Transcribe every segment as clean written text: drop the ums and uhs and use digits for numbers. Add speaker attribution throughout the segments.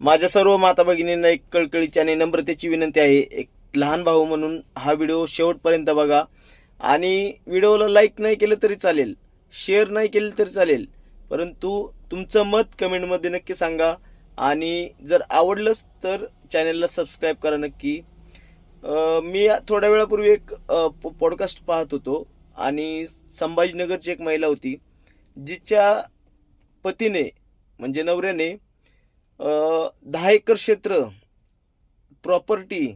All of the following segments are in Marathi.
Speaker 1: माझ्या सर्व माता भगिनींना एक कळकळीची आणि नम्रतेची विनंती आहे, एक लहान भाऊ म्हणून हा व्हिडिओ शेवटपर्यंत बघा आणि व्हिडिओला लाईक नाही केलं तरी चालेल, शेअर नाही केलं तरी चालेल, परंतु तुमचं मत कमेंटमध्ये नक्की सांगा आणि जर आवडलंच तर चॅनलला सबस्क्राईब करा नक्की. मी थोड्या वेळापूर्वी एक पॉडकास्ट पाहत होतो आणि संभाजीनगरची एक महिला होती, जिच्या पतीने म्हणजे नवऱ्याने 10 एकर क्षेत्र, प्रॉपर्टी,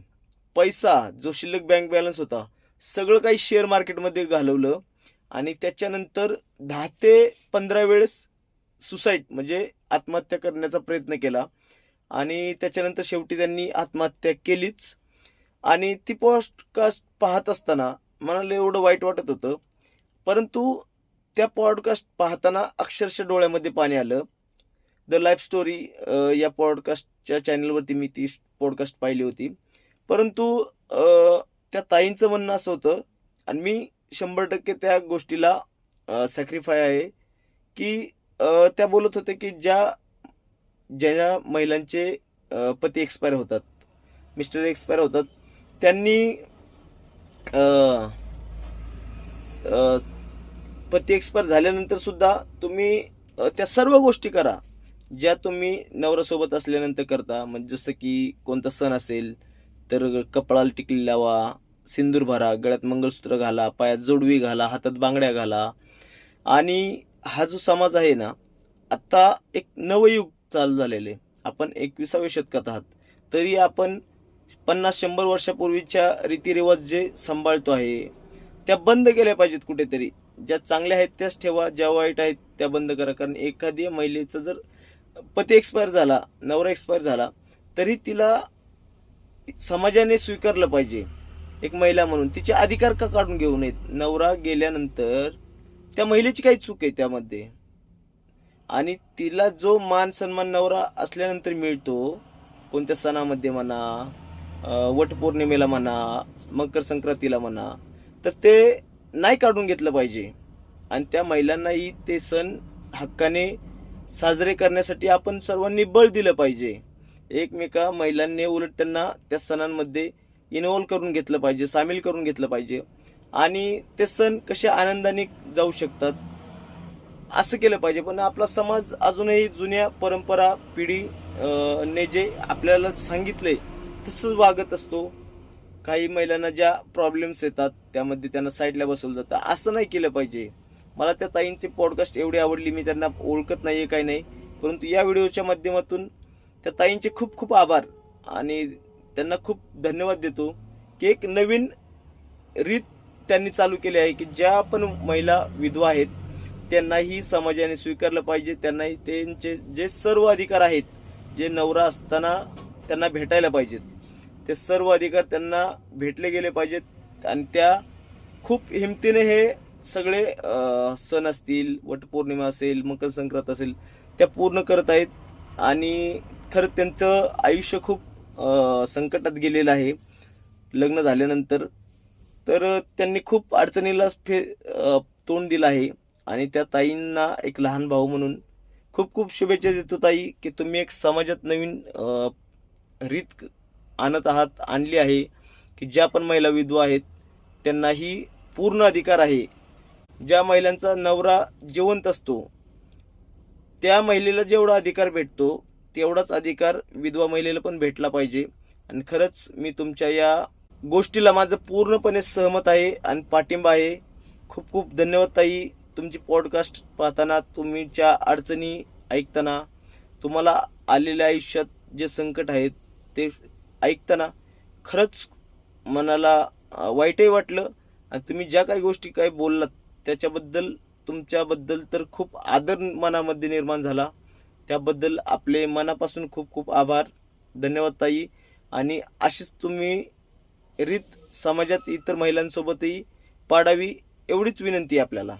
Speaker 1: पैसा, जो शिल्लक बँक बॅलन्स होता, सगळं काही शेअर मार्केटमध्ये घालवलं आणि त्याच्यानंतर 10 ते 15 वेळेस सुसाईड म्हणजे आत्महत्या करण्याचा प्रयत्न केला आणि त्याच्यानंतर शेवटी त्यांनी आत्महत्या केलीच. आणि ती पॉडकास्ट पाहत असताना मला एवढं वाईट वाटत होतं, परंतु त्या पॉडकास्ट पाहताना अक्षरशः डोळ्यामध्ये पाणी आलं. द लाईफ स्टोरी या पॉडकास्टच्या चॅनलवरती मी ती पॉडकास्ट पाहिली होती. परंतु त्या ताईंचं म्हणणं असं होतं आणि मी 100% त्या गोष्टीला सॅक्रिफाय आहे की त्या बोलत होते की ज्या महिलांचे पती एक्सपायर होतात, मिस्टर एक्सपायर होतात, त्यांनी पती एक्सपायर झाल्यानंतर सुद्धा तुम्ही त्या सर्व गोष्टी करा ज्या तुम्ही नवऱ्यासोबत असल्यानंतर करता. म्हणजे जसं की कोणता सण असेल तर कपाळाला टिकली लावा, सिंदूर भरा, गळ्यात मंगळसूत्र घाला, पायात जोडवी घाला, हातात बांगड्या घाला. आणि हा जो समाज आहे ना, आत्ता एक नवयुग चालू झालेले, आपण 21व्या शतकात आहात, तरी आपण 50-100 वर्षापूर्वीच्या रीतिरिवाज जे सांभाळतो आहे त्या बंद केल्या पाहिजेत कुठेतरी. ज्या चांगल्या आहेत त्याच ठेवा, ज्या वाईट आहेत त्या बंद करा. कारण एखाद्या महिलेचं जर पती एक्सपायर झाला, नवरा एक्सपायर झाला, तरी तिला समाजाने स्वीकारलं पाहिजे एक महिला म्हणून. तिचे अधिकार का काढून घेऊ नयेत? नवरा गेल्यानंतर त्या महिलेची काही चूक आहे त्यामध्ये, आणि तिला जो मान सन्मान नवरा असल्यानंतर मिळतो, कोणत्या सणामध्ये म्हणा, वटपौर्णिमेला म्हणा, मकर संक्रांतीला म्हणा, तर ते नाही काढून घेतलं पाहिजे. आणि त्या महिलांनाही ते सण हक्काने साजरे करण्यासाठी आपण सर्वांनी बळ दिलं पाहिजे. एकमेका महिलांनी उलट त्यांना त्या सणांमध्ये इन्व्हॉल्व करून घेतलं पाहिजे, सामील करून घेतलं पाहिजे आणि ते सण कसे आनंदाने जाऊ शकतात असं केलं पाहिजे. पण आपला समाज अजूनही जुन्या परंपरा पिढी ने जे आपल्याला सांगितलंय तसंच वागत असतो. काही महिलांना ज्या प्रॉब्लेम्स येतात त्यामध्ये त्यांना साईडला बसवलं जातं, असं नाही केलं पाहिजे. मला त्या ताईंची पॉडकास्ट एवढी आवडली, मी त्यांना ओळखत नाहीये काही नाही, परंतु या व्हिडिओच्या माध्यमातून त्या ताईंचे खूप खूप आभार आणि त्यांना खूप धन्यवाद देतो की एक नवीन रीत त्यांनी चालू केली आहे की ज्या पण महिला विधवा आहेत त्यांनाही समाजाने स्वीकारलं पाहिजे. त्यांनाही त्यांचे जे सर्व अधिकार आहेत, जे नवरा असताना त्यांना भेटायला पाहिजेत, ते सर्व अधिकार त्यांना भेटले गेले पाहिजेत. आणि त्या खूप हिमतीने हे सगळे सण असतील, वटपौर्णिमा असेल, मकर संक्रांत असेल, त्या पूर्ण करत आहेत. आणि खरं त्यांचं आयुष्य खूप संकटात गेलेलं आहे लग्न झाल्यानंतर. तर त्यांनी खूप अडचणीला तोंड दिलं आहे आणि त्या ताईंना एक लहान भाऊ म्हणून खूप खूप शुभेच्छा देतो ताई, की तुम्ही एक समाजात नवीन रीत आणत आहात, आणली आहे की ज्या पण महिला विधवा आहेत त्यांनाही पूर्ण अधिकार आहे. ज्या महिलांचा नवरा जिवंत असतो त्या महिलेला जेवढा अधिकार भेटतो तेवढाच अधिकार विधवा महिलेला पण भेटला पाहिजे. आणि खरंच मी तुमच्या या गोष्टीला माझं पूर्णपणे सहमत आहे आणि पाठिंबा आहे. खूप खूप धन्यवाद ताई. तुमची पॉडकास्ट पाहताना, तुमच्या अडचणी ऐकताना, तुम्हाला आलेल्या आयुष्यात जे संकट आहेत ते ऐकताना खरंच मनाला वाईटही वाटलं. आणि तुम्ही ज्या काही गोष्टी काय बोललात त्याच्याबद्दल, तुमच्याबद्दल तर खूप आदर मनामध्ये निर्माण झाला. त्याबद्दल आपले मनापासून खूप खूप आभार. धन्यवाद ताई. आणि अशीच तुम्ही रीत समाजात इतर महिलांसोबतही पाडावी एवढीच विनंती आहे आपल्याला.